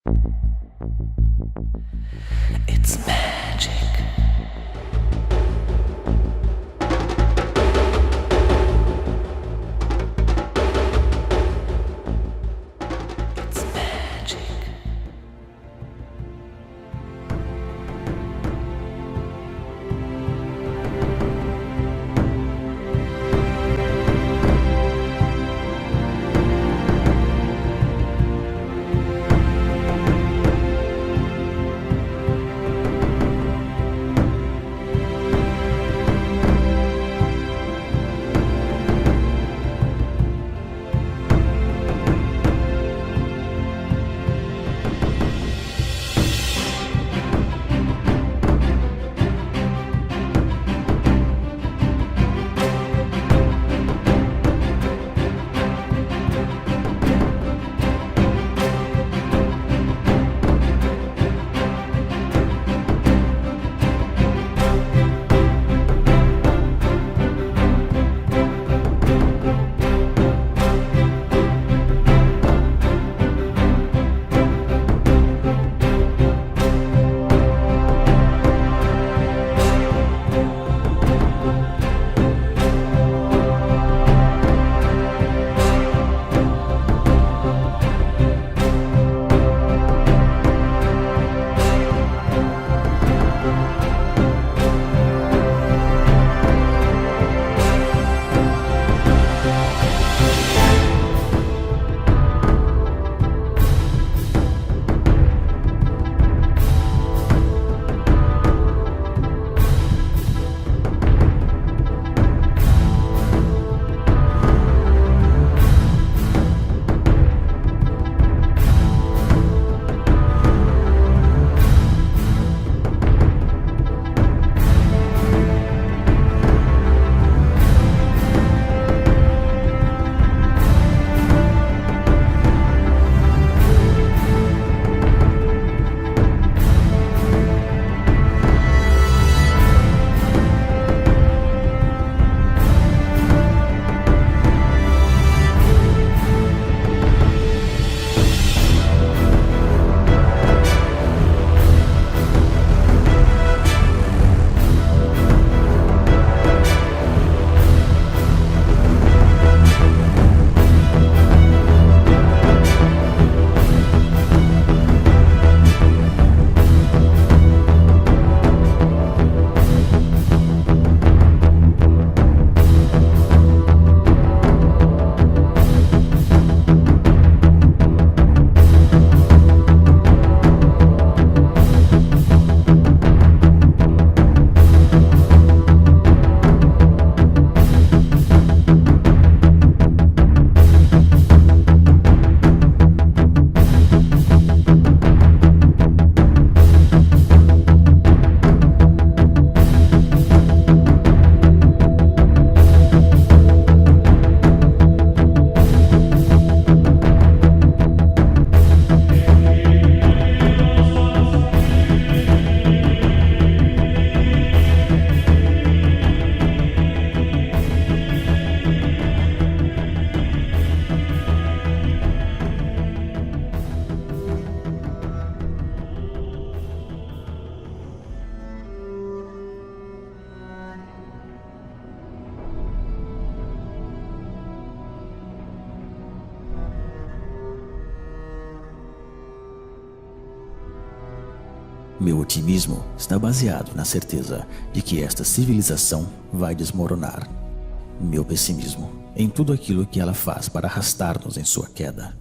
It's magic. It's magic. Meu otimismo está baseado na certeza de que esta civilização vai desmoronar. Meu pessimismo em tudo aquilo que ela faz para arrastar-nos em sua queda.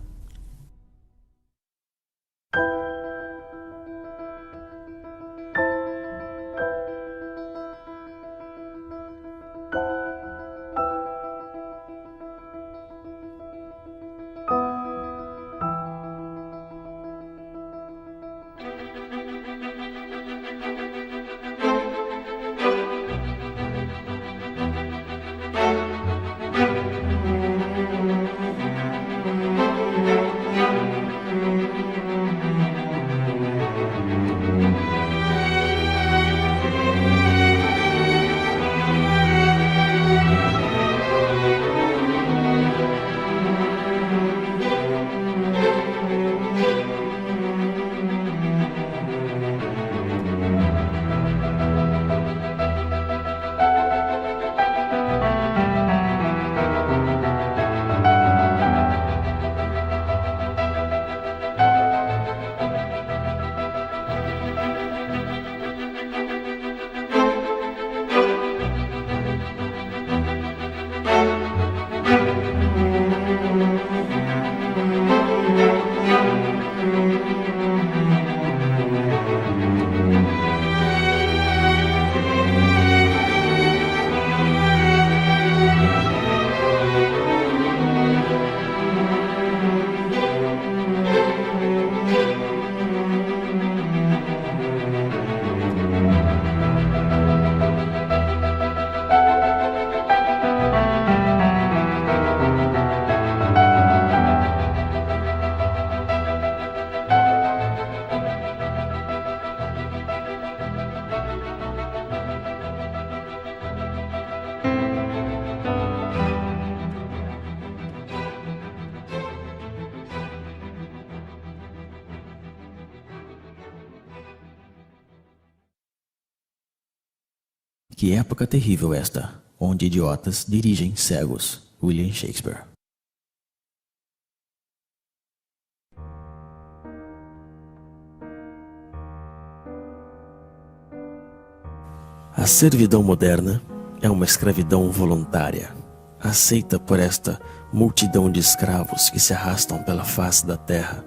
Que época terrível esta, onde idiotas dirigem cegos. William Shakespeare. A servidão moderna é uma escravidão voluntária, aceita por esta multidão de escravos que se arrastam pela face da terra.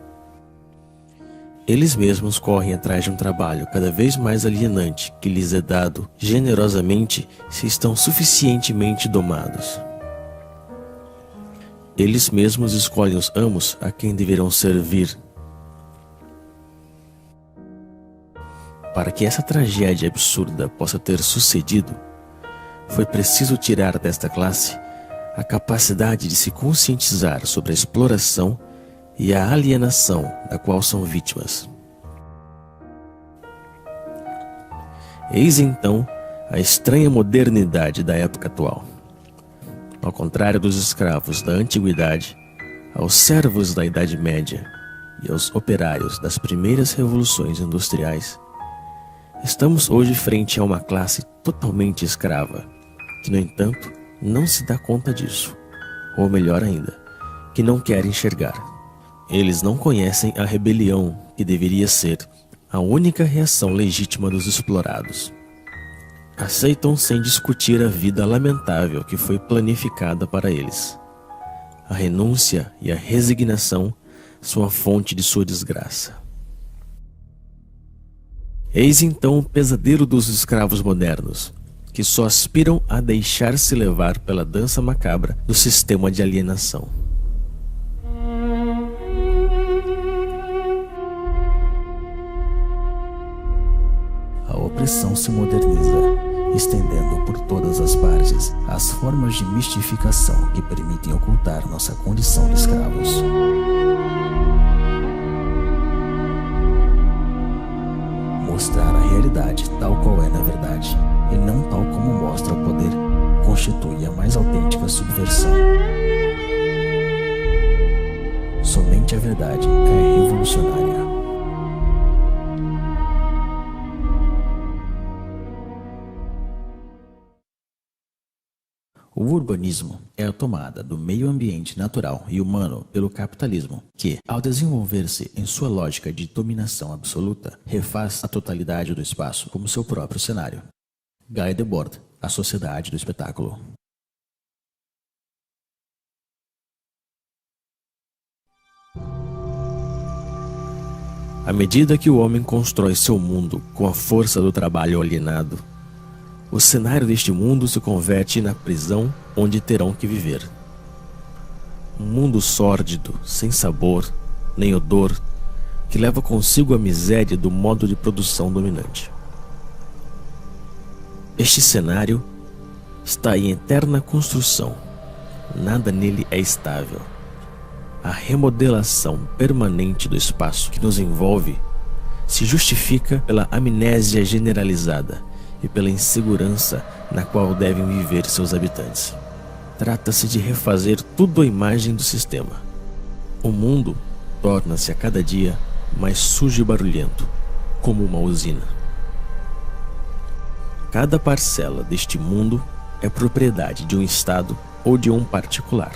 Eles mesmos correm atrás de um trabalho cada vez mais alienante que lhes é dado generosamente se estão suficientemente domados. Eles mesmos escolhem os amos a quem deverão servir. Para que essa tragédia absurda possa ter sucedido, foi preciso tirar desta classe a capacidade de se conscientizar sobre a exploração e a alienação da qual são vítimas. Eis então a estranha modernidade da época atual. Ao contrário dos escravos da antiguidade, aos servos da Idade Média e aos operários das primeiras revoluções industriais, estamos hoje frente a uma classe totalmente escrava, que, no entanto, não se dá conta disso, ou melhor ainda, que não quer enxergar. Eles não conhecem a rebelião que deveria ser a única reação legítima dos explorados. Aceitam sem discutir a vida lamentável que foi planificada para eles. A renúncia e a resignação são a fonte de sua desgraça. Eis então o pesadelo dos escravos modernos, que só aspiram a deixar-se levar pela dança macabra do sistema de alienação. A opressão se moderniza, estendendo por todas as partes as formas de mistificação que permitem ocultar nossa condição de escravos. Mostrar a realidade tal qual é na verdade, e não tal como mostra o poder, constitui a mais autêntica subversão. Somente a verdade é revolucionária. O urbanismo é a tomada do meio ambiente natural e humano pelo capitalismo, que, ao desenvolver-se em sua lógica de dominação absoluta, refaz a totalidade do espaço como seu próprio cenário. Guy Debord, A Sociedade do Espetáculo. À medida que o homem constrói seu mundo com a força do trabalho alienado, o cenário deste mundo se converte na prisão onde terão que viver. Um mundo sórdido, sem sabor, nem odor, que leva consigo a miséria do modo de produção dominante. Este cenário está em eterna construção. Nada nele é estável. A remodelação permanente do espaço que nos envolve se justifica pela amnésia generalizada e pela insegurança na qual devem viver seus habitantes. Trata-se de refazer tudo à imagem do sistema. O mundo torna-se a cada dia mais sujo e barulhento, como uma usina. Cada parcela deste mundo é propriedade de um Estado ou de um particular.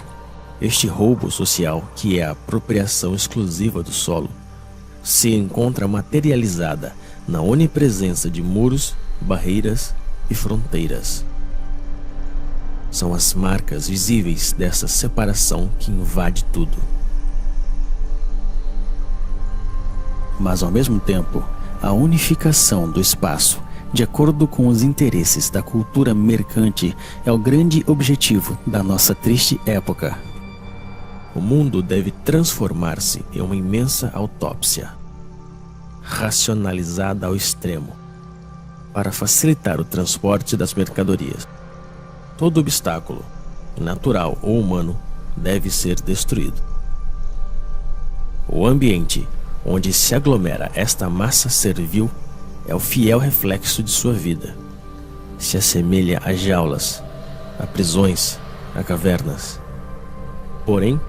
Este roubo social, que é a apropriação exclusiva do solo, se encontra materializada na onipresença de muros, barreiras e fronteiras. São as marcas visíveis dessa separação que invade tudo. Mas ao mesmo tempo, a unificação do espaço, de acordo com os interesses da cultura mercante, é o grande objetivo da nossa triste época. O mundo deve transformar-se em uma imensa autópsia, racionalizada ao extremo, para facilitar o transporte das mercadorias. Todo obstáculo, natural ou humano, deve ser destruído. O ambiente onde se aglomera esta massa servil é o fiel reflexo de sua vida. Se assemelha a jaulas, a prisões, a cavernas. Porém,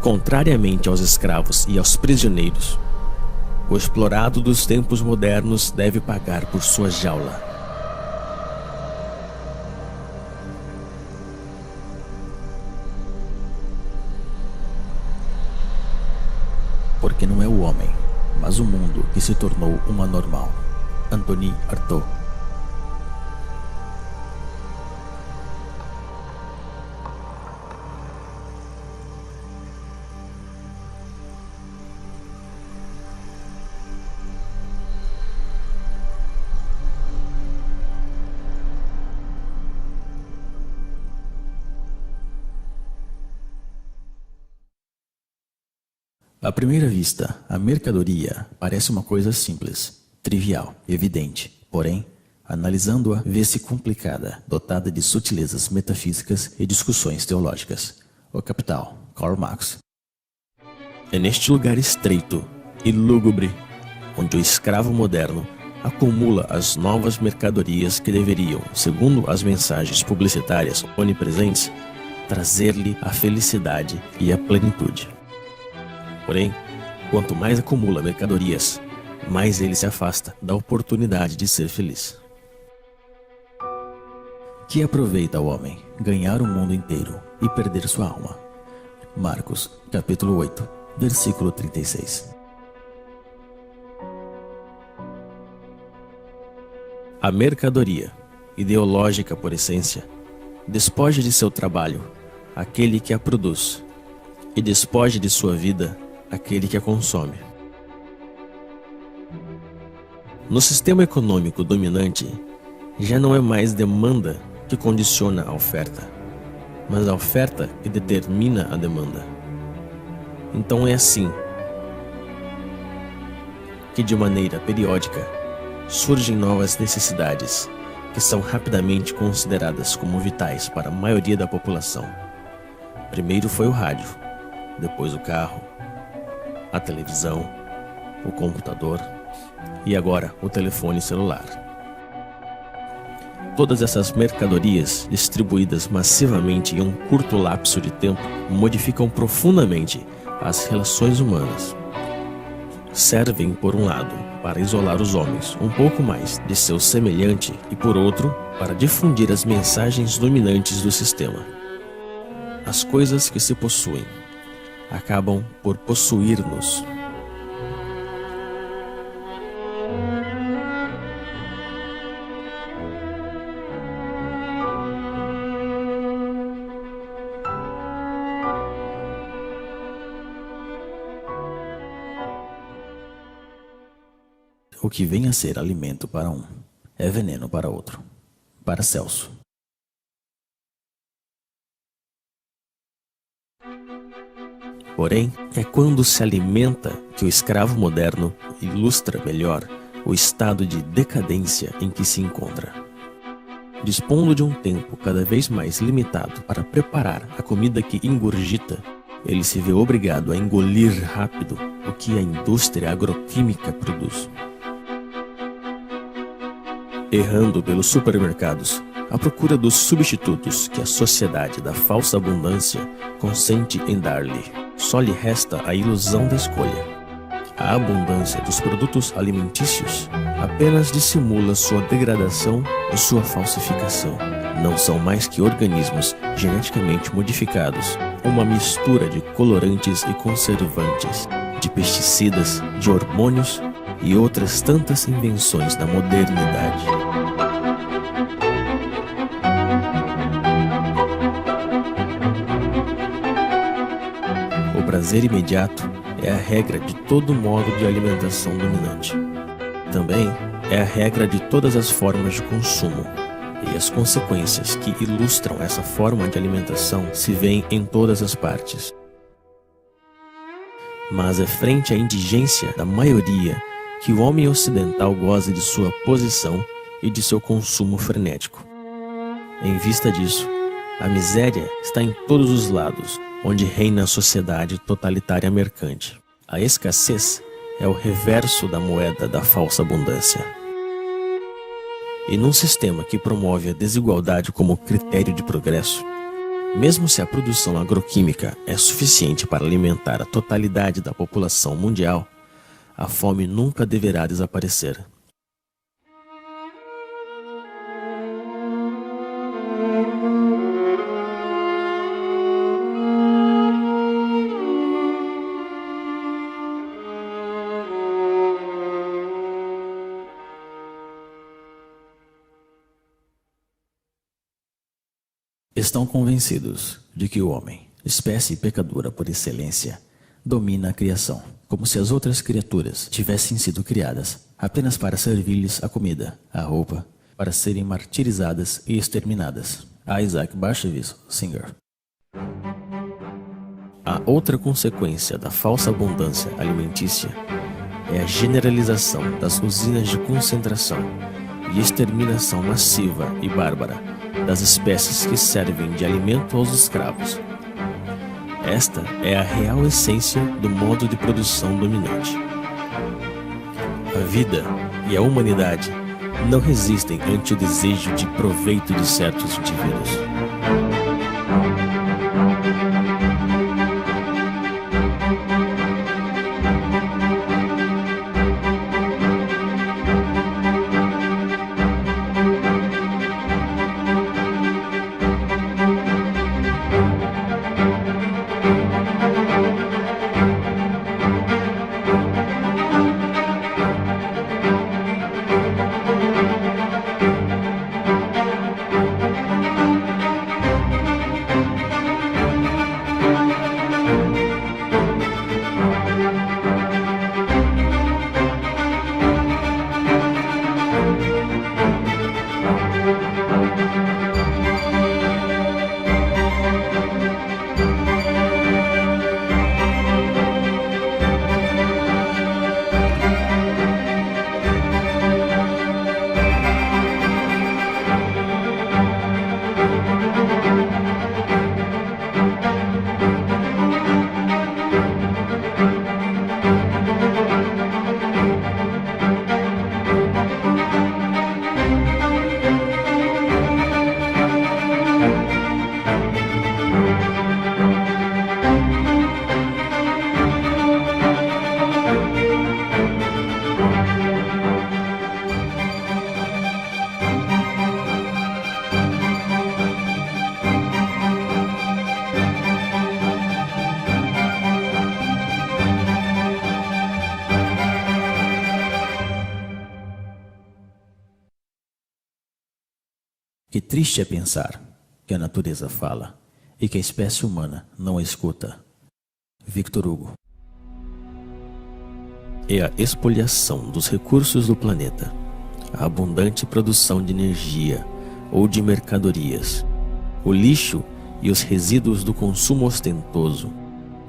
contrariamente aos escravos e aos prisioneiros, o explorado dos tempos modernos deve pagar por sua jaula. mas o mundo que se tornou um anormal. Anthony Artaud. À primeira vista, a mercadoria parece uma coisa simples, trivial, evidente. Porém, analisando-a, vê-se complicada, dotada de sutilezas metafísicas e discussões teológicas. O Capital, Karl Marx. É neste lugar estreito e lúgubre, onde o escravo moderno acumula as novas mercadorias que deveriam, segundo as mensagens publicitárias onipresentes, trazer-lhe a felicidade e a plenitude. Porém, quanto mais acumula mercadorias, mais ele se afasta da oportunidade de ser feliz. Que aproveita o homem ganhar o mundo inteiro e perder sua alma? Marcos, capítulo 8, versículo 36. A mercadoria, ideológica por essência, despoja de seu trabalho aquele que a produz e despoja de sua vida aquele que a consome. No sistema econômico dominante, já não é mais demanda que condiciona a oferta, mas a oferta que determina a demanda. Então é assim que, de maneira periódica, surgem novas necessidades que são rapidamente consideradas como vitais para a maioria da população. Primeiro foi o rádio, depois o carro, a televisão, o computador e agora o telefone celular. Todas essas mercadorias, distribuídas massivamente em um curto lapso de tempo, modificam profundamente as relações humanas. Servem, por um lado, para isolar os homens um pouco mais de seu semelhante e, por outro, para difundir as mensagens dominantes do sistema. As coisas que se possuem acabam por possuir-nos. O que vem a ser alimento para um é veneno para outro. Para Celso. Porém, é quando se alimenta que o escravo moderno ilustra melhor o estado de decadência em que se encontra. Dispondo de um tempo cada vez mais limitado para preparar a comida que ingurgita, ele se vê obrigado a engolir rápido o que a indústria agroquímica produz. Errando pelos supermercados, à procura dos substitutos que a sociedade da falsa abundância consente em dar-lhe, só lhe resta a ilusão da escolha. A abundância dos produtos alimentícios apenas dissimula sua degradação e sua falsificação. Não são mais que organismos geneticamente modificados, uma mistura de colorantes e conservantes, de pesticidas, de hormônios e outras tantas invenções da modernidade. O prazer imediato é a regra de todo modo de alimentação dominante. Também é a regra de todas as formas de consumo, e as consequências que ilustram essa forma de alimentação se veem em todas as partes. Mas é frente à indigência da maioria que o homem ocidental goza de sua posição e de seu consumo frenético. Em vista disso, a miséria está em todos os lados, onde reina a sociedade totalitária mercante. A escassez é o reverso da moeda da falsa abundância. E num sistema que promove a desigualdade como critério de progresso, mesmo se a produção agroquímica é suficiente para alimentar a totalidade da população mundial, a fome nunca deverá desaparecer. Estão convencidos de que o homem, espécie pecadora por excelência, domina a criação, como se as outras criaturas tivessem sido criadas apenas para servir-lhes a comida, a roupa, para serem martirizadas e exterminadas. Isaac Bashevis Singer. A outra consequência da falsa abundância alimentícia é a generalização das usinas de concentração e exterminação massiva e bárbara das espécies que servem de alimento aos escravos. Esta é a real essência do modo de produção dominante. A vida e a humanidade não resistem ante o desejo de proveito de certos indivíduos. Que triste é pensar que a natureza fala e que a espécie humana não a escuta. Victor Hugo. É a expoliação dos recursos do planeta, a abundante produção de energia ou de mercadorias, o lixo e os resíduos do consumo ostentoso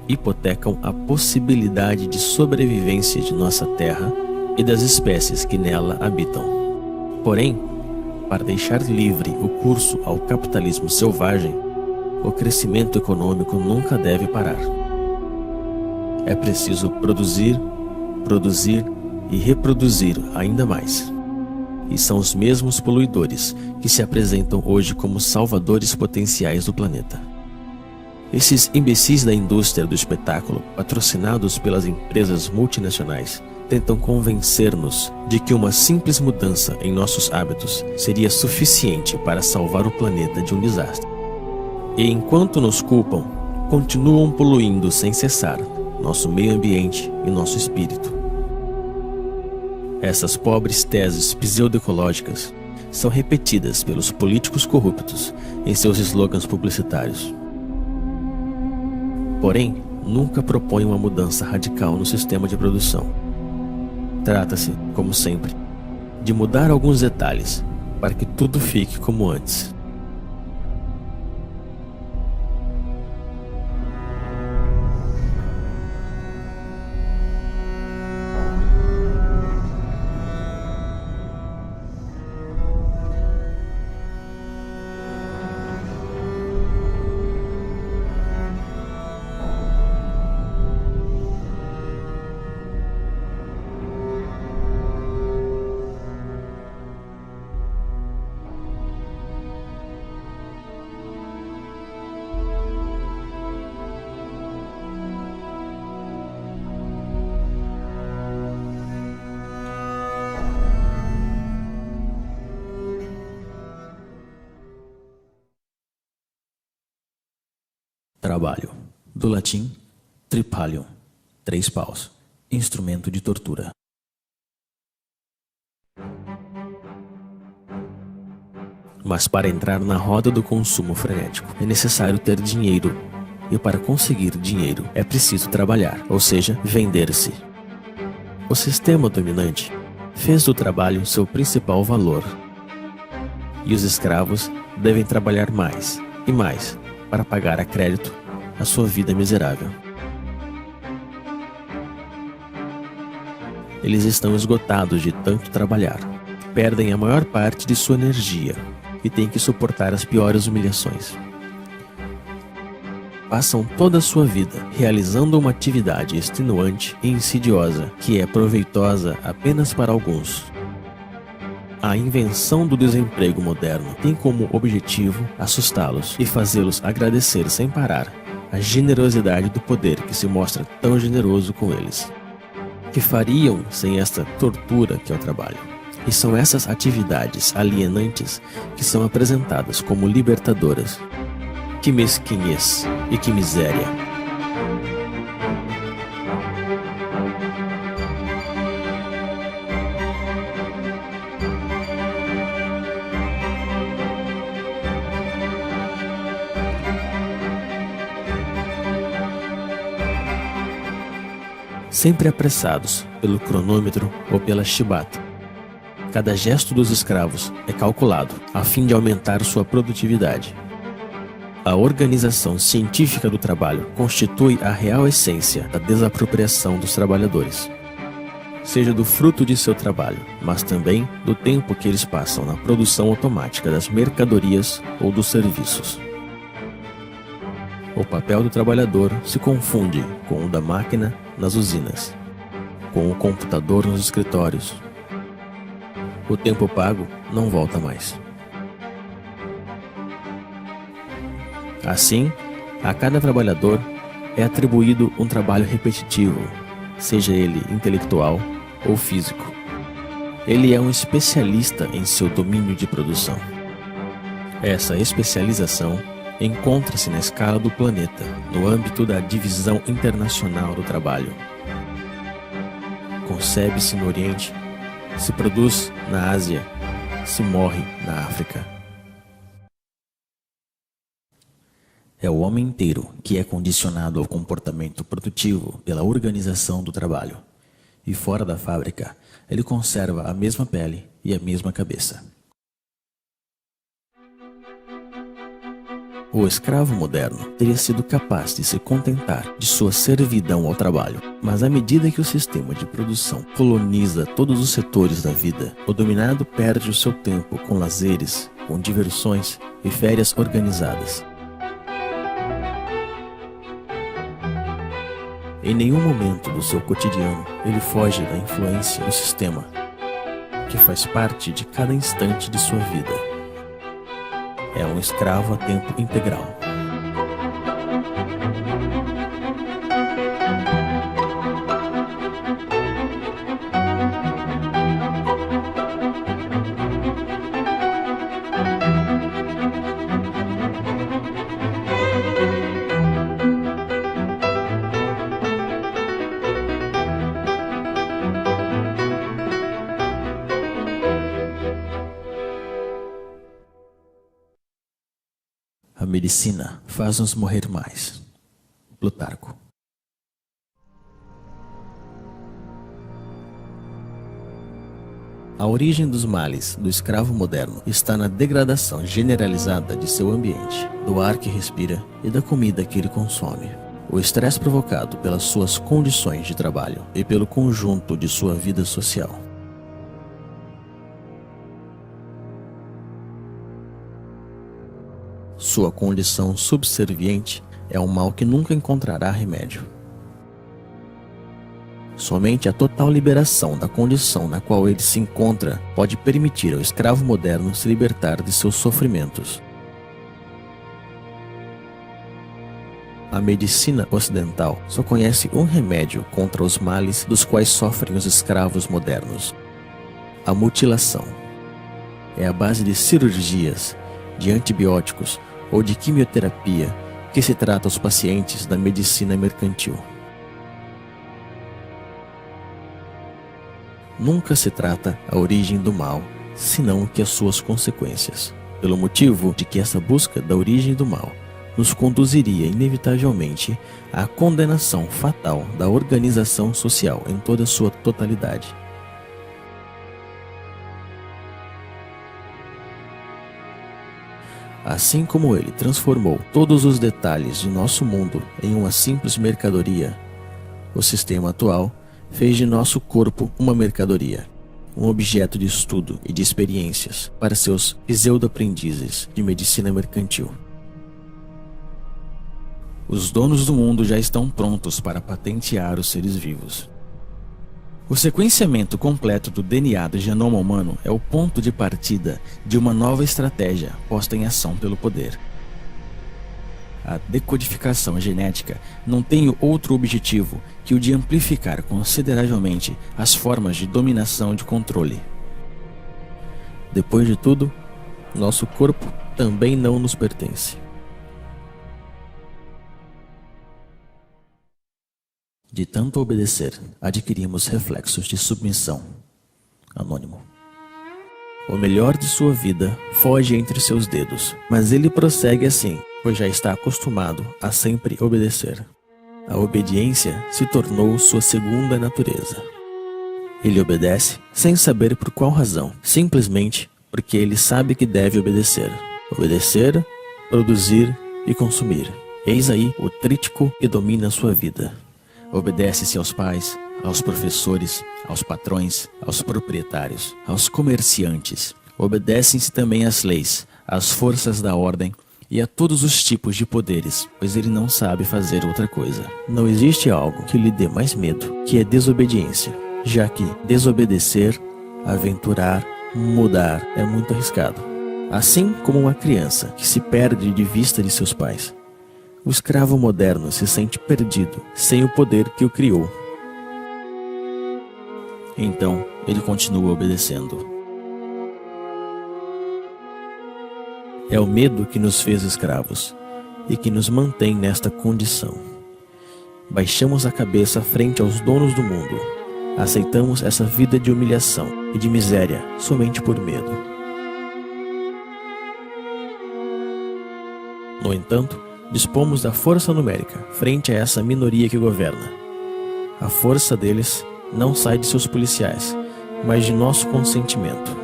hipotecam a possibilidade de sobrevivência de nossa terra e das espécies que nela habitam. Porém, para deixar livre o curso ao capitalismo selvagem, o crescimento econômico nunca deve parar. É preciso produzir, produzir e reproduzir ainda mais. E são os mesmos poluidores que se apresentam hoje como salvadores potenciais do planeta. Esses imbecis da indústria do espetáculo, patrocinados pelas empresas multinacionais, tentam convencer-nos de que uma simples mudança em nossos hábitos seria suficiente para salvar o planeta de um desastre. E enquanto nos culpam, continuam poluindo sem cessar nosso meio ambiente e nosso espírito. Essas pobres teses pseudoecológicas são repetidas pelos políticos corruptos em seus slogans publicitários. Porém, nunca propõem uma mudança radical no sistema de produção. Trata-se, como sempre, de mudar alguns detalhes para que tudo fique como antes. Trabalho. Do latim, tripalium, 3 paus, instrumento de tortura. Mas para entrar na roda do consumo frenético é necessário ter dinheiro. E para conseguir dinheiro é preciso trabalhar, ou seja, vender-se. O sistema dominante fez do trabalho seu principal valor. E os escravos devem trabalhar mais e mais para pagar a crédito a sua vida miserável. Eles estão esgotados de tanto trabalhar, perdem a maior parte de sua energia e têm que suportar as piores humilhações. Passam toda a sua vida realizando uma atividade extenuante e insidiosa que é proveitosa apenas para alguns. A invenção do desemprego moderno tem como objetivo assustá-los e fazê-los agradecer sem parar a generosidade do poder que se mostra tão generoso com eles. Que fariam sem esta tortura que é o trabalho? E são essas atividades alienantes que são apresentadas como libertadoras. Que mesquinhez e que miséria! Sempre apressados pelo cronômetro ou pela chibata. Cada gesto dos escravos é calculado a fim de aumentar sua produtividade. A organização científica do trabalho constitui a real essência da desapropriação dos trabalhadores, seja do fruto de seu trabalho, mas também do tempo que eles passam na produção automática das mercadorias ou dos serviços. O papel do trabalhador se confunde com o da máquina nas usinas, com o computador nos escritórios. O tempo pago não volta mais. Assim, a cada trabalhador é atribuído um trabalho repetitivo, seja ele intelectual ou físico. Ele é um especialista em seu domínio de produção. Essa especialização encontra-se na escala do planeta, no âmbito da Divisão Internacional do Trabalho. Concebe-se no Oriente, se produz na Ásia, se morre na África. É o homem inteiro que é condicionado ao comportamento produtivo pela organização do trabalho. E fora da fábrica, ele conserva a mesma pele e a mesma cabeça. O escravo moderno teria sido capaz de se contentar de sua servidão ao trabalho, mas à medida que o sistema de produção coloniza todos os setores da vida, o dominado perde o seu tempo com lazeres, com diversões e férias organizadas. Em nenhum momento do seu cotidiano ele foge da influência do sistema, que faz parte de cada instante de sua vida. É um escravo a tempo integral. A medicina faz-nos morrer mais. Plutarco. A origem dos males do escravo moderno está na degradação generalizada de seu ambiente, do ar que respira e da comida que ele consome. O estresse provocado pelas suas condições de trabalho e pelo conjunto de sua vida social. Sua condição subserviente é um mal que nunca encontrará remédio. Somente a total liberação da condição na qual ele se encontra pode permitir ao escravo moderno se libertar de seus sofrimentos. A medicina ocidental só conhece um remédio contra os males dos quais sofrem os escravos modernos: a mutilação. É a base de cirurgias, de antibióticos ou de quimioterapia que se trata aos pacientes da medicina mercantil. Nunca se trata a origem do mal, senão que as suas consequências. pelo motivo de que essa busca da origem do mal nos conduziria inevitavelmente à condenação fatal da organização social em toda sua totalidade. Assim como ele transformou todos os detalhes de nosso mundo em uma simples mercadoria, o sistema atual fez de nosso corpo uma mercadoria, um objeto de estudo e de experiências para seus pseudo-aprendizes de medicina mercantil. Os donos do mundo já estão prontos para patentear os seres vivos. O sequenciamento completo do DNA do genoma humano é o ponto de partida de uma nova estratégia posta em ação pelo poder. A decodificação genética não tem outro objetivo que o de amplificar consideravelmente as formas de dominação e de controle. Depois de tudo, nosso corpo também não nos pertence. De tanto obedecer, adquirimos reflexos de submissão. Anônimo. O melhor de sua vida foge entre seus dedos, mas ele prossegue assim, pois já está acostumado a sempre obedecer. A obediência se tornou sua segunda natureza. Ele obedece sem saber por qual razão, simplesmente porque ele sabe que deve obedecer. Obedecer, produzir e consumir. Eis aí o trítico que domina sua vida. Obedece-se aos pais, aos professores, aos patrões, aos proprietários, aos comerciantes. Obedecem-se também às leis, às forças da ordem e a todos os tipos de poderes, pois ele não sabe fazer outra coisa. Não existe algo que lhe dê mais medo que a desobediência, já que desobedecer, aventurar, mudar é muito arriscado. Assim como uma criança que se perde de vista de seus pais, o escravo moderno se sente perdido, sem o poder que o criou. Então, ele continua obedecendo. É o medo que nos fez escravos e que nos mantém nesta condição. Baixamos a cabeça frente aos donos do mundo. Aceitamos essa vida de humilhação e de miséria somente por medo. No entanto, dispomos da força numérica frente a essa minoria que governa. A força deles não sai de seus policiais, mas de nosso consentimento.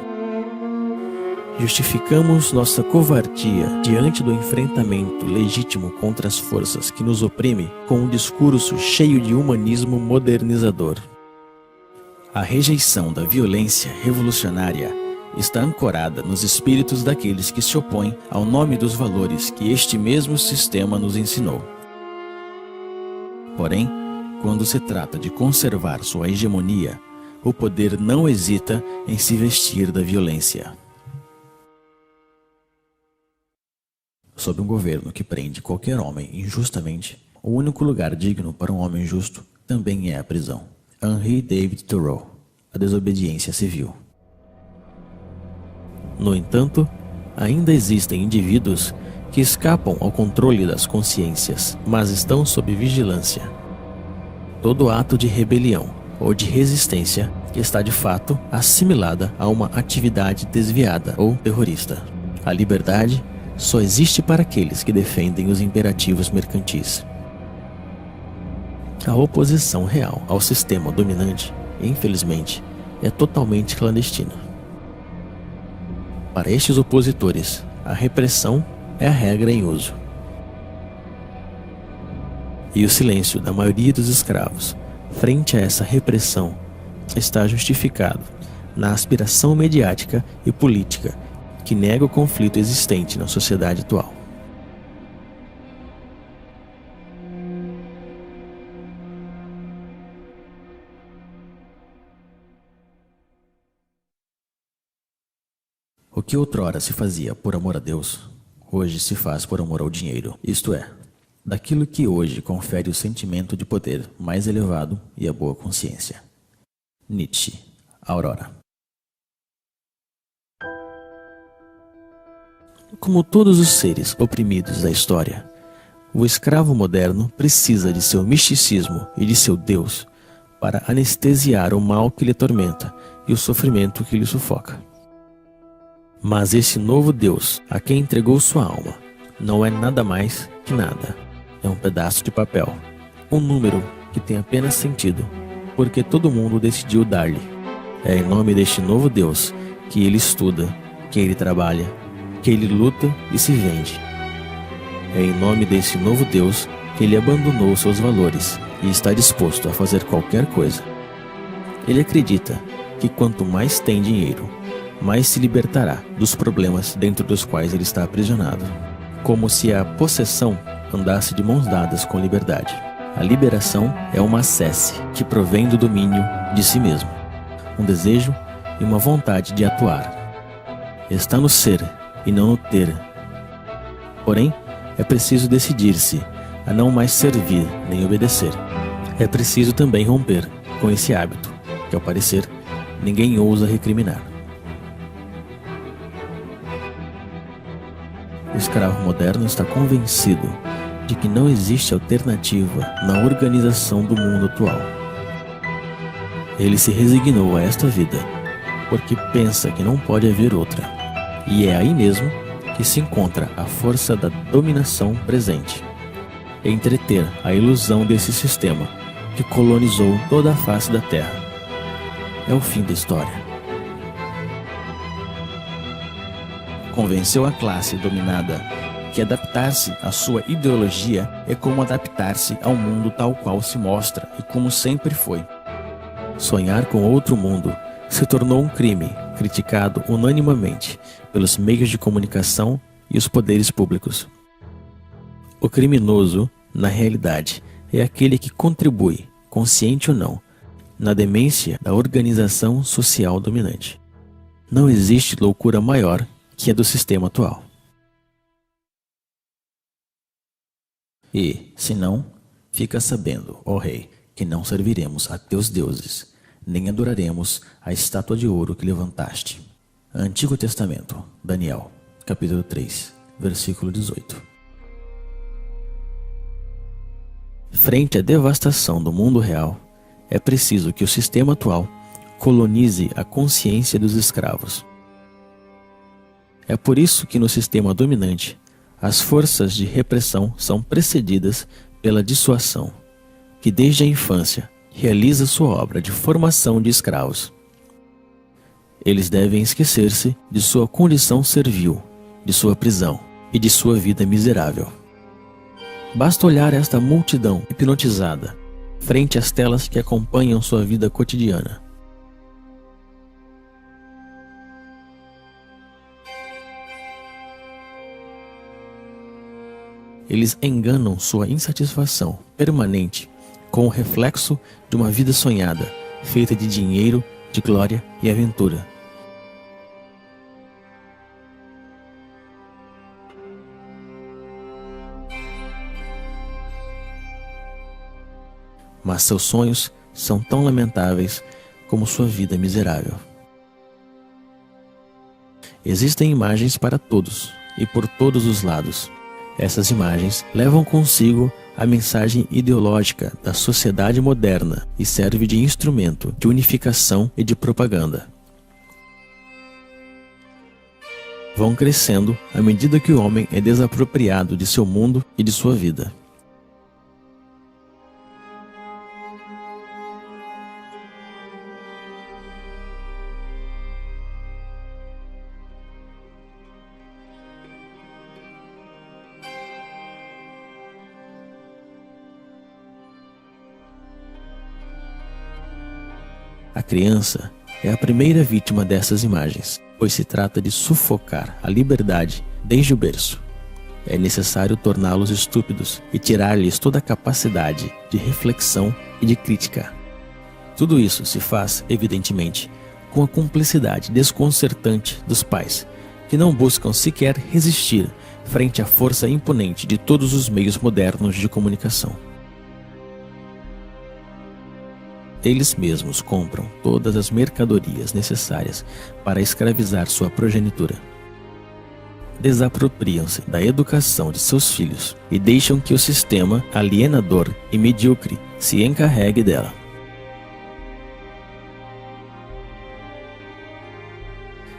Justificamos nossa covardia diante do enfrentamento legítimo contra as forças que nos oprimem com um discurso cheio de humanismo modernizador. A rejeição da violência revolucionária está ancorada nos espíritos daqueles que se opõem ao nome dos valores que este mesmo sistema nos ensinou. Porém, quando se trata de conservar sua hegemonia, o poder não hesita em se vestir da violência. Sob um governo que prende qualquer homem injustamente, o único lugar digno para um homem justo também é a prisão. Henry David Thoreau, A Desobediência Civil. No entanto, ainda existem indivíduos que escapam ao controle das consciências, mas estão sob vigilância. Todo ato de rebelião ou de resistência está de fato assimilada a uma atividade desviada ou terrorista. A liberdade só existe para aqueles que defendem os imperativos mercantis. A oposição real ao sistema dominante, infelizmente, é totalmente clandestina. Para estes opositores, a repressão é a regra em uso. E o silêncio da maioria dos escravos frente a essa repressão está justificado na aspiração mediática e política que nega o conflito existente na sociedade atual. O que outrora se fazia por amor a Deus, hoje se faz por amor ao dinheiro, isto é, daquilo que hoje confere o sentimento de poder mais elevado e a boa consciência. Nietzsche, Aurora. Como todos os seres oprimidos da história, o escravo moderno precisa de seu misticismo e de seu Deus para anestesiar o mal que lhe atormenta e o sofrimento que lhe sufoca. Mas esse novo Deus, a quem entregou sua alma, não é nada mais que nada. É um pedaço de papel, um número que tem apenas sentido, porque todo mundo decidiu dar-lhe. É em nome deste novo Deus que ele estuda, que ele trabalha, que ele luta e se vende. É em nome desse novo Deus que ele abandonou seus valores e está disposto a fazer qualquer coisa. Ele acredita que quanto mais tem dinheiro, mais se libertará dos problemas dentro dos quais ele está aprisionado. Como se a possessão andasse de mãos dadas com liberdade. A liberação é uma acesse que provém do domínio de si mesmo, um desejo e uma vontade de atuar. Está no ser e não no ter. Porém, é preciso decidir-se a não mais servir nem obedecer. É preciso também romper com esse hábito, que ao parecer ninguém ousa recriminar. O escravo moderno está convencido de que não existe alternativa na organização do mundo atual. Ele se resignou a esta vida porque pensa que não pode haver outra, e é aí mesmo que se encontra a força da dominação presente. Entreter a ilusão desse sistema que colonizou toda a face da Terra. É o fim da história. Convenceu a classe dominada que adaptar-se à sua ideologia é como adaptar-se ao mundo tal qual se mostra e como sempre foi. Sonhar com outro mundo se tornou um crime criticado unanimemente pelos meios de comunicação e os poderes públicos. O criminoso, na realidade, é aquele que contribui, consciente ou não, na demência da organização social dominante. Não existe loucura maior que a do sistema atual. E, se não, fica sabendo, ó rei, que não serviremos a teus deuses, nem adoraremos a estátua de ouro que levantaste. Antigo Testamento, Daniel, capítulo 3, versículo 18. Frente à devastação do mundo real, é preciso que o sistema atual colonize a consciência dos escravos. É por isso que no sistema dominante, as forças de repressão são precedidas pela dissuasão, que desde a infância realiza sua obra de formação de escravos. Eles devem esquecer-se de sua condição servil, de sua prisão e de sua vida miserável. Basta olhar esta multidão hipnotizada frente às telas que acompanham sua vida cotidiana. Eles enganam sua insatisfação permanente com o reflexo de uma vida sonhada, feita de dinheiro, de glória e aventura. Mas seus sonhos são tão lamentáveis como sua vida miserável. Existem imagens para todos e por todos os lados. Essas imagens levam consigo a mensagem ideológica da sociedade moderna e serve de instrumento de unificação e de propaganda. Vão crescendo à medida que o homem é desapropriado de seu mundo e de sua vida. A criança é a primeira vítima dessas imagens, pois se trata de sufocar a liberdade desde o berço. É necessário torná-los estúpidos e tirar-lhes toda a capacidade de reflexão e de crítica. Tudo isso se faz, evidentemente, com a cumplicidade desconcertante dos pais, que não buscam sequer resistir frente à força imponente de todos os meios modernos de comunicação. Eles mesmos compram todas as mercadorias necessárias para escravizar sua progenitura. Desapropriam-se da educação de seus filhos e deixam que o sistema alienador e medíocre se encarregue dela.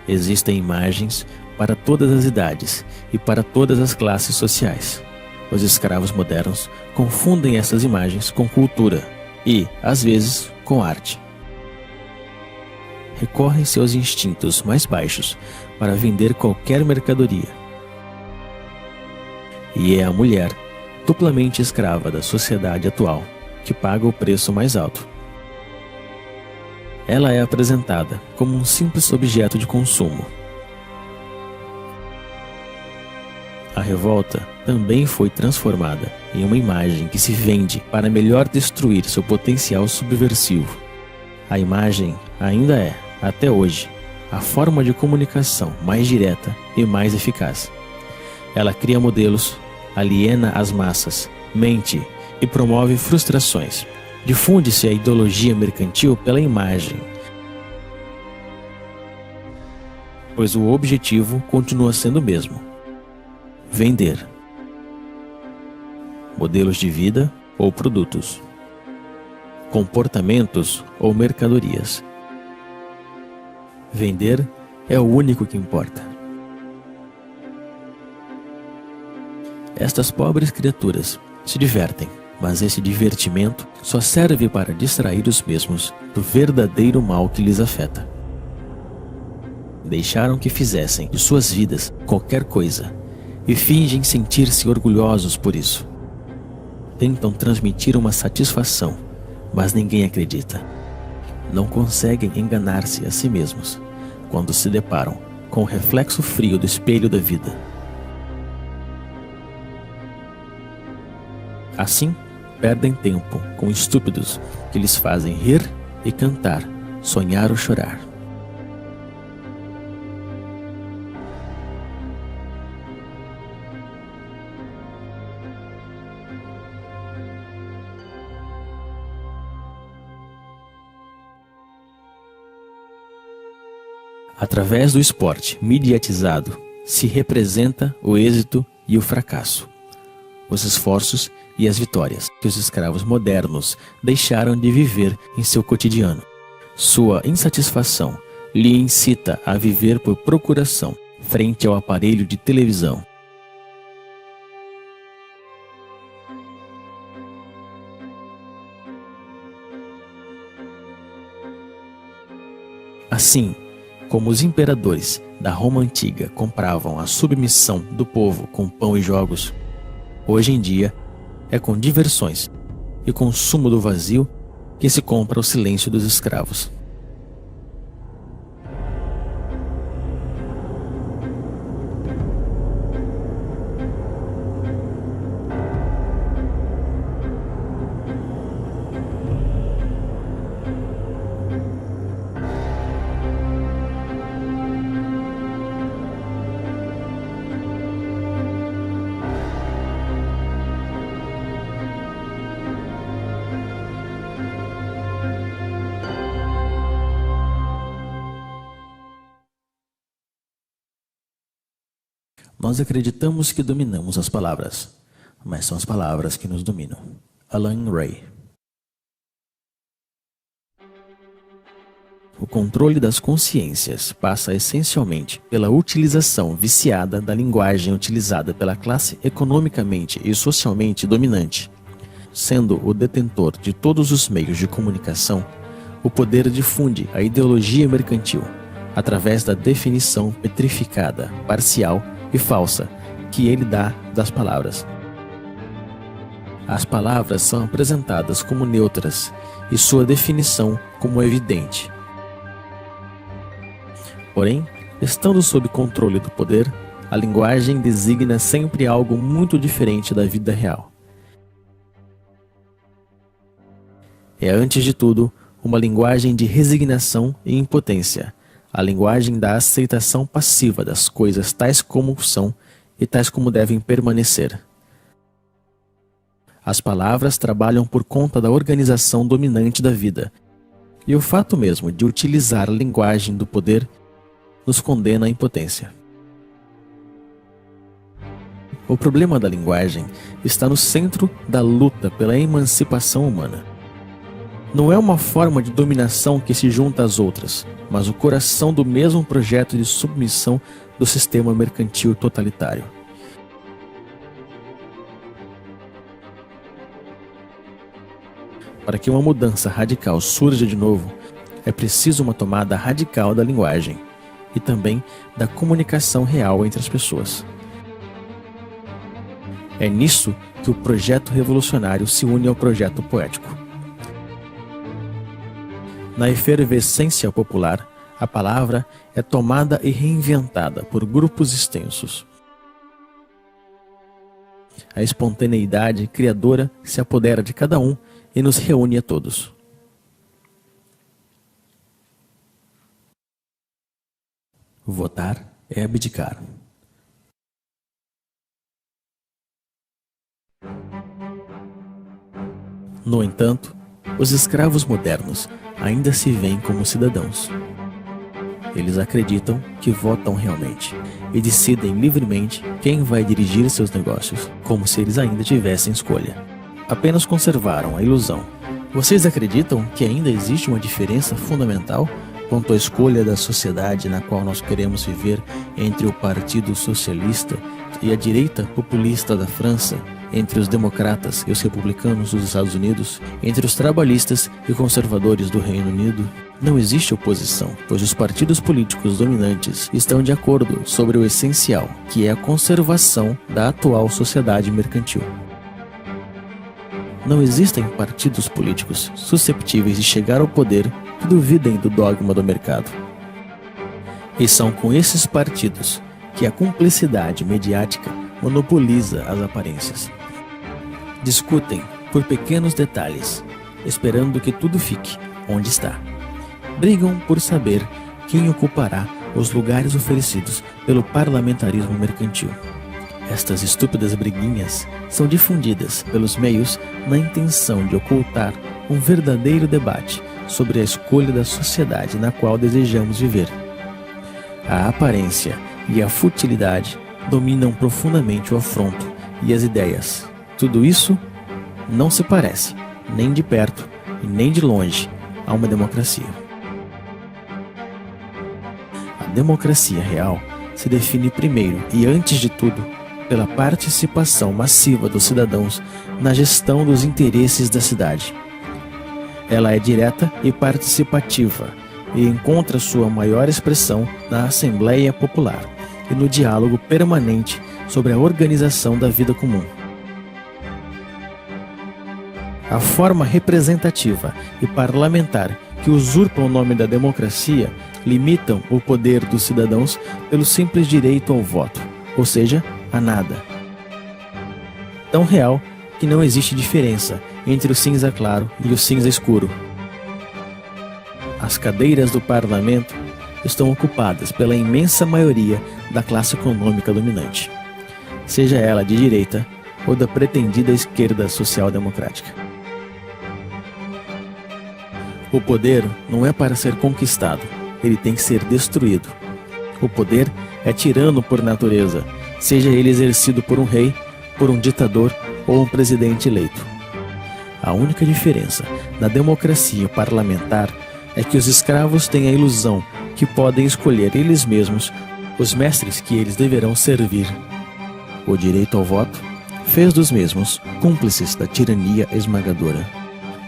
Existem imagens para todas as idades e para todas as classes sociais. Os escravos modernos confundem essas imagens com cultura e, às vezes, com arte. Recorrem-se aos instintos mais baixos para vender qualquer mercadoria. E é a mulher, duplamente escrava da sociedade atual, que paga o preço mais alto. Ela é apresentada como um simples objeto de consumo. A revolta também foi transformada em uma imagem que se vende para melhor destruir seu potencial subversivo. A imagem ainda é, até hoje, a forma de comunicação mais direta e mais eficaz. Ela cria modelos, aliena as massas, mente e promove frustrações. Difunde-se a ideologia mercantil pela imagem, pois o objetivo continua sendo o mesmo: vender. Modelos de vida ou produtos, comportamentos ou mercadorias. Vender é o único que importa. Estas pobres criaturas se divertem, mas esse divertimento só serve para distrair os mesmos do verdadeiro mal que lhes afeta. Deixaram que fizessem de suas vidas qualquer coisa e fingem sentir-se orgulhosos por isso. Tentam transmitir uma satisfação, mas ninguém acredita. Não conseguem enganar-se a si mesmos quando se deparam com o reflexo frio do espelho da vida. Assim, perdem tempo com estúpidos que lhes fazem rir e cantar, sonhar ou chorar. Através do esporte mediatizado, se representa o êxito e o fracasso, os esforços e as vitórias que os escravos modernos deixaram de viver em seu cotidiano. Sua insatisfação lhe incita a viver por procuração frente ao aparelho de televisão. Assim, como os imperadores da Roma antiga compravam a submissão do povo com pão e jogos, hoje em dia é com diversões e consumo do vazio que se compra o silêncio dos escravos. Nós acreditamos que dominamos as palavras, mas são as palavras que nos dominam. Alan Ray. O controle das consciências passa essencialmente pela utilização viciada da linguagem utilizada pela classe economicamente e socialmente dominante. Sendo o detentor de todos os meios de comunicação, o poder difunde a ideologia mercantil através da definição petrificada, parcial e falsa que ele dá das palavras. As palavras são apresentadas como neutras e sua definição como evidente. Porém, estando sob controle do poder, a linguagem designa sempre algo muito diferente da vida real. É, antes de tudo, uma linguagem de resignação e impotência, a linguagem da aceitação passiva das coisas tais como são e tais como devem permanecer. As palavras trabalham por conta da organização dominante da vida, e o fato mesmo de utilizar a linguagem do poder nos condena à impotência. O problema da linguagem está no centro da luta pela emancipação humana. não é uma forma de dominação que se junta às outras, mas o coração do mesmo projeto de submissão do sistema mercantil totalitário. Para que uma mudança radical surja de novo, é preciso uma tomada radical da linguagem e também da comunicação real entre as pessoas. É nisso que o projeto revolucionário se une ao projeto poético. Na efervescência popular, a palavra é tomada e reinventada por grupos extensos. A espontaneidade criadora se apodera de cada um e nos reúne a todos. Votar é abdicar. No entanto, os escravos modernos ainda se veem como cidadãos. Eles acreditam que votam realmente e decidem livremente quem vai dirigir seus negócios, como se eles ainda tivessem escolha. Apenas conservaram a ilusão. Vocês acreditam que ainda existe uma diferença fundamental quanto à escolha da sociedade na qual nós queremos viver entre o Partido Socialista e a direita populista da França, entre os democratas e os republicanos dos Estados Unidos, entre os trabalhistas e conservadores do Reino Unido? Não existe oposição, pois os partidos políticos dominantes estão de acordo sobre o essencial, que é a conservação da atual sociedade mercantil. Não existem partidos políticos susceptíveis de chegar ao poder que duvidem do dogma do mercado. E são com esses partidos que a cumplicidade mediática monopoliza as aparências. Discutem por pequenos detalhes, esperando que tudo fique onde está. Brigam por saber quem ocupará os lugares oferecidos pelo parlamentarismo mercantil. Estas estúpidas briguinhas são difundidas pelos meios na intenção de ocultar um verdadeiro debate sobre a escolha da sociedade na qual desejamos viver. A aparência e a futilidade dominam profundamente o afronto e as ideias. Tudo isso não se parece, nem de perto e nem de longe, a uma democracia. A democracia real se define primeiro e antes de tudo pela participação massiva dos cidadãos na gestão dos interesses da cidade. Ela é direta e participativa e encontra sua maior expressão na Assembleia Popular e no diálogo permanente sobre a organização da vida comum. A forma representativa e parlamentar que usurpam o nome da democracia limitam o poder dos cidadãos pelo simples direito ao voto, ou seja, a nada. Tão real que não existe diferença entre o cinza claro e o cinza escuro. As cadeiras do parlamento estão ocupadas pela imensa maioria da classe econômica dominante, seja ela de direita ou da pretendida esquerda social-democrática. O poder não é para ser conquistado, ele tem que ser destruído. O poder é tirano por natureza, seja ele exercido por um rei, por um ditador ou um presidente eleito. A única diferença na democracia parlamentar é que os escravos têm a ilusão que podem escolher eles mesmos os mestres que eles deverão servir. O direito ao voto fez dos mesmos cúmplices da tirania esmagadora.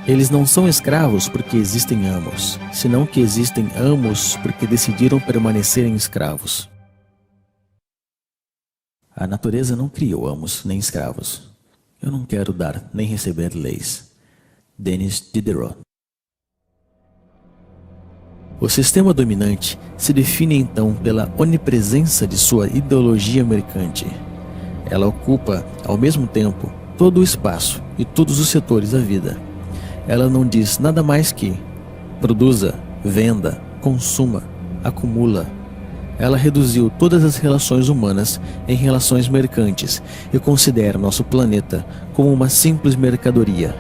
Eles não são escravos porque existem amos, senão que existem amos porque decidiram permanecerem escravos. A natureza não criou amos nem escravos. Eu não quero dar nem receber leis. Denis Diderot. O sistema dominante se define então pela onipresença de sua ideologia mercante. Ela ocupa, ao mesmo tempo, todo o espaço e todos os setores da vida. Ela não diz nada mais que produza, venda, consuma, acumula. Ela reduziu todas as relações humanas em relações mercantes e considera nosso planeta como uma simples mercadoria.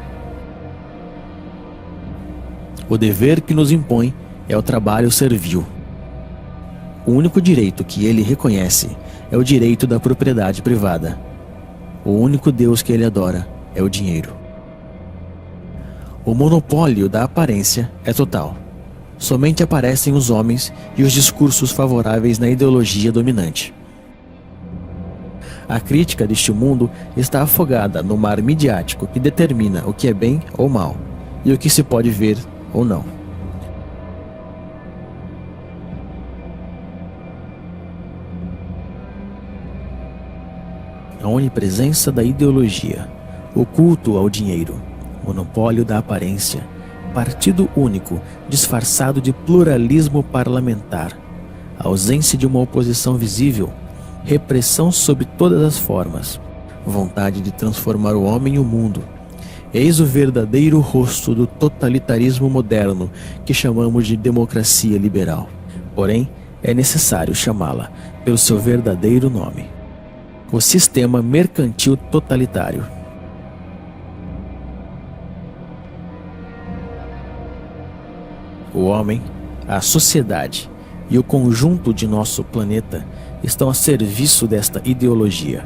O dever que nos impõe é o trabalho servil. O único direito que ele reconhece é o direito da propriedade privada. O único Deus que ele adora é o dinheiro. O monopólio da aparência é total. Somente aparecem os homens e os discursos favoráveis na ideologia dominante. A crítica deste mundo está afogada no mar midiático que determina o que é bem ou mal e o que se pode ver ou não. A onipresença da ideologia, o culto ao dinheiro, monopólio da aparência, partido único disfarçado de pluralismo parlamentar, ausência de uma oposição visível, repressão sob todas as formas, vontade de transformar o homem e o mundo. Eis o verdadeiro rosto do totalitarismo moderno que chamamos de democracia liberal. Porém, é necessário chamá-la pelo seu verdadeiro nome: o sistema mercantil totalitário. O homem, a sociedade e o conjunto de nosso planeta estão a serviço desta ideologia.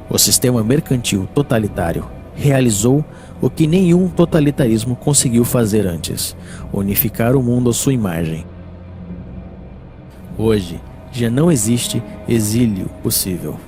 O sistema mercantil totalitário realizou o que nenhum totalitarismo conseguiu fazer antes: unificar o mundo à sua imagem. Hoje, já não existe exílio possível.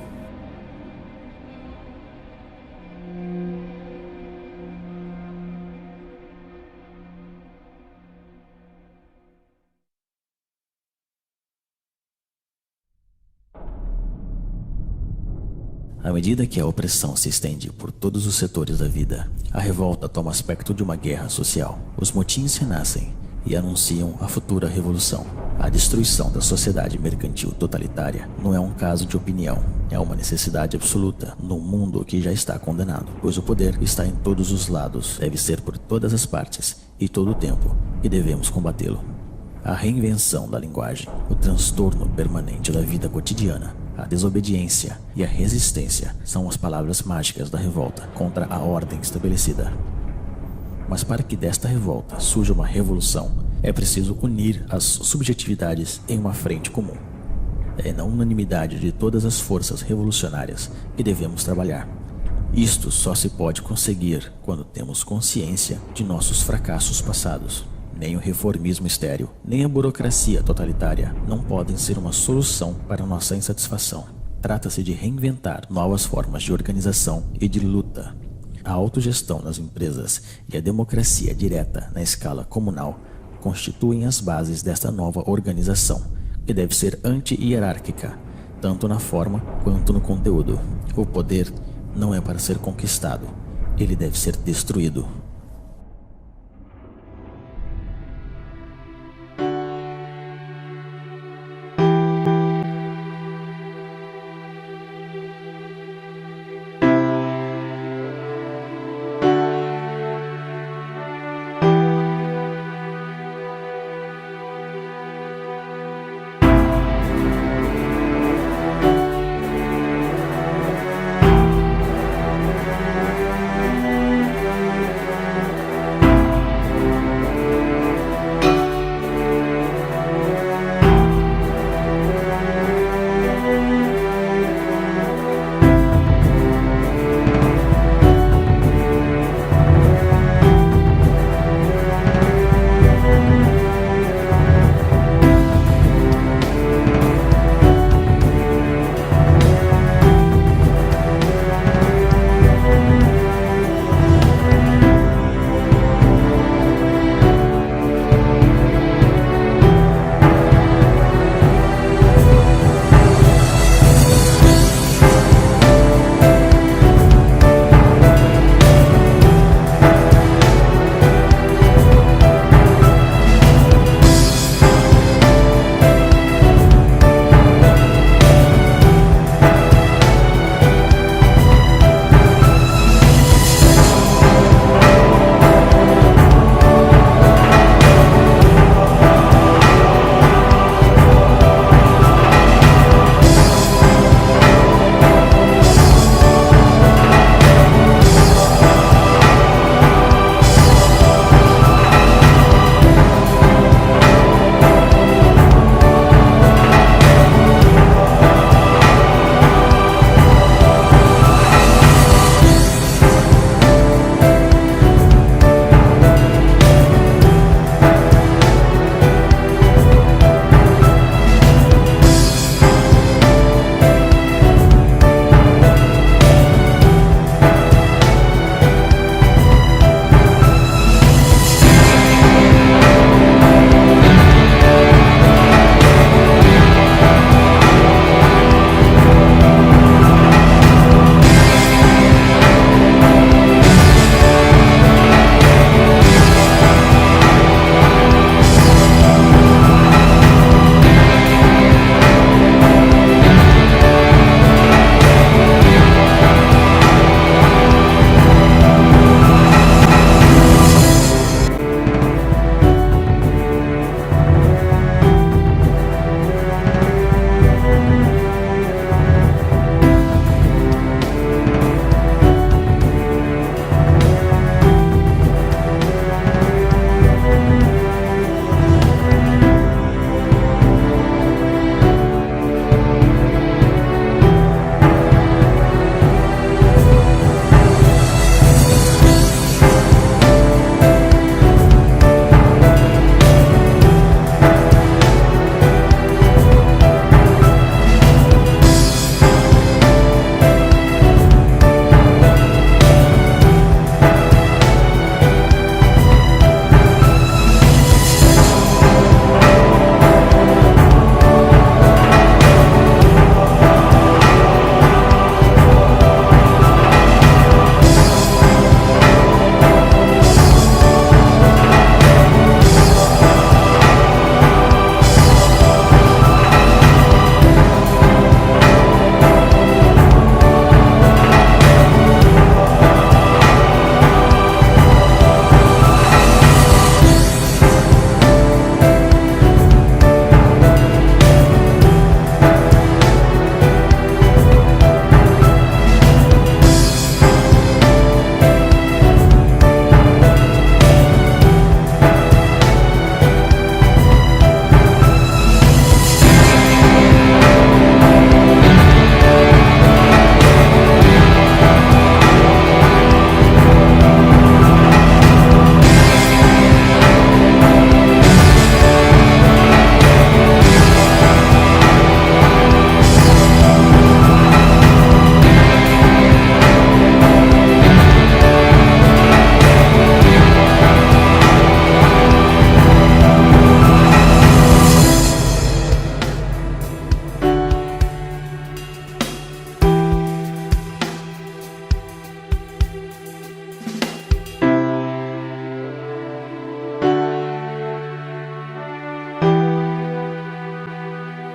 À medida que a opressão se estende por todos os setores da vida, a revolta toma aspecto de uma guerra social. Os motins renascem e anunciam a futura revolução. A destruição da sociedade mercantil totalitária não é um caso de opinião, é uma necessidade absoluta num mundo que já está condenado, pois o poder está em todos os lados, deve ser por todas as partes e todo o tempo, e devemos combatê-lo. A reinvenção da linguagem, o transtorno permanente da vida cotidiana, a desobediência e a resistência são as palavras mágicas da revolta contra a ordem estabelecida. Mas para que desta revolta surja uma revolução, é preciso unir as subjetividades em uma frente comum. É na unanimidade de todas as forças revolucionárias que devemos trabalhar. Isto só se pode conseguir quando temos consciência de nossos fracassos passados. Nem o reformismo estéril, nem a burocracia totalitária não podem ser uma solução para nossa insatisfação. Trata-se de reinventar novas formas de organização e de luta. A autogestão nas empresas e a democracia direta na escala comunal constituem as bases desta nova organização, que deve ser anti-hierárquica, tanto na forma quanto no conteúdo. O poder não é para ser conquistado, ele deve ser destruído.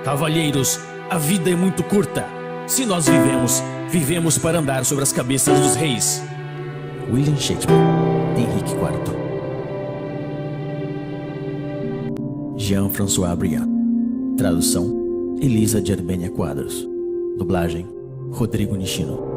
Cavalheiros, a vida é muito curta. Se nós vivemos, vivemos para andar sobre as cabeças dos reis. William Shakespeare, Henrique IV. Jean-François Briand. Tradução: Elisa de Arbênia Quadros. Dublagem: Rodrigo Nishino.